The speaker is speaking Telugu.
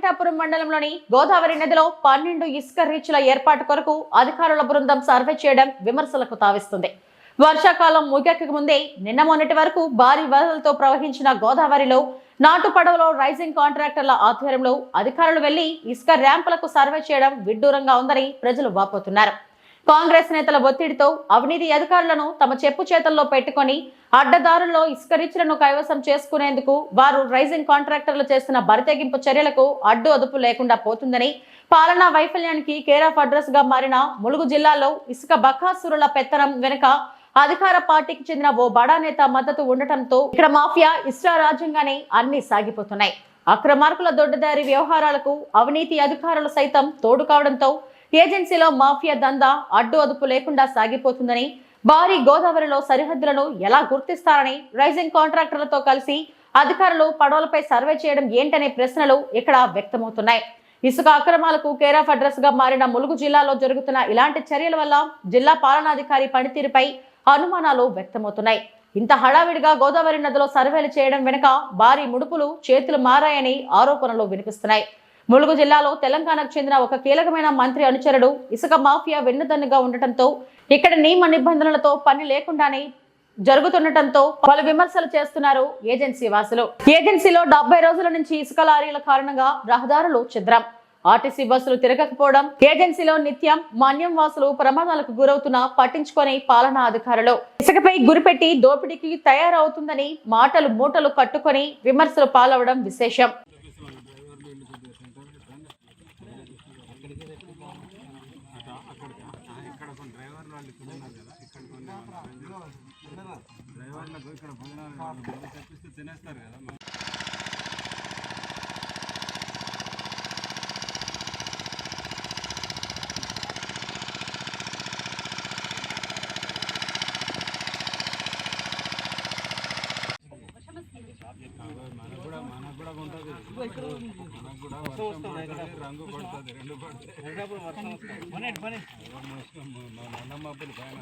వెంకటాపురం మండలంలోని గోదావరి నదిలో 12 ఇసుక రీచ్ల ఏర్పాటు కొరకు అధికారుల బృందం సర్వే చేయడం విమర్శలకు తావిస్తుంది. వర్షాకాలం ముగియక ముందే నిన్న మొన్నటి వరకు భారీ వరదలతో ప్రవహించిన గోదావరిలో నాటు పడవలో రైజింగ్ కాంట్రాక్టర్ల ఆధ్వర్యంలో అధికారులు వెళ్లి ఇసుక ర్యాంపులకు సర్వే చేయడం విడ్డూరంగా ఉందని ప్రజలు వాపోతున్నారు. కాంగ్రెస్ నేతల ఒత్తిడితో అవినీతి అధికారులను తమ చెప్పు చేతల్లో పెట్టుకుని అడ్డదారుల్లో ఇసుక రీచ్లను కైవసం చేసుకునేందుకు వారు రైజింగ్ కాంట్రాక్టర్లు చేస్తున్న బరితెగింపు చర్యలకు అడ్డు అదుపు లేకుండా పోతుందని, పాలనా వైఫల్యానికి కేర్ ఆఫ్ అడ్రస్ గా మారిన ములుగు జిల్లాలో ఇసుక బకాసురుల పెత్తనం వెనుక అధికార పార్టీకి చెందిన ఓ బడా నేత మద్దతు ఉండటంతో ఇక్కడ మాఫియా ఇష్టారాజ్యంగానే అన్ని సాగిపోతున్నాయి. అక్రమార్కుల దొడ్డదారి వ్యవహారాలకు అవినీతి అధికారులు సైతం తోడు కావడంతో ఏజెన్సీలో మాఫియా దందా అడ్డు అదుపు లేకుండా సాగిపోతుందని, భారీ గోదావరిలో సరిహద్దులను ఎలా గుర్తిస్తారని రైజింగ్ కాంట్రాక్టర్లతో కలిసి అధికారులు పడవలపై సర్వే చేయడం ఏంటనే ప్రశ్నలు ఇక్కడ వ్యక్తమవుతున్నాయి. ఇసుక అక్రమాలకు కేర్ ఆఫ్ అడ్రస్ గా మారిన ములుగు జిల్లాలో జరుగుతున్న ఇలాంటి చర్యల వల్ల జిల్లా పాలనాధికారి పనితీరుపై అనుమానాలు వ్యక్తమవుతున్నాయి. ఇంత హడావిడిగా గోదావరి నదిలో సర్వేలు చేయడం వెనుక భారీ ముడుపులు చేతులు మారాయని ఆరోపణలు వినిపిస్తున్నాయి. ములుగు జిల్లాలో తెలంగాణకు చెందిన ఒక కీలకమైన మంత్రి అనుచరుడు ఇసుక మాఫియా వెన్నుదన్నుగా ఉండటంతో ఇక్కడ నియమ నిబంధనలతో పని లేకుండానే జరుగుతుండటంతో పలు విమర్శలు చేస్తున్నారు ఏజెన్సీ వాసులు. ఏజెన్సీలో 70 రోజుల నుంచి ఇసుక లారీల కారణంగా రహదారులు ఛిద్రం, ఆర్టీసీ బస్సులు తిరగకపోవడం, ఏజెన్సీలో నిత్యం మన్యం వాసులు ప్రమాదాలకు గురవుతున్నా పట్టించుకొని పాలనా అధికారులు ఇసుకపై గురిపెట్టి దోపిడీకి తయారవుతుందని మాటలు మూటలు కట్టుకొని విమర్శలు పాలవడం విశేషం. డ్రైవర్లకు ఇక్కడ భోజనాలు తెప్పిస్తే తినేస్తారు కదా. మనకు కూడా ఉంటుంది, మనకు కూడా వర్షం పడుతుంది, రంగు పడుతుంది, రెండు పడుతుంది. నల్లమబ్బులు పైన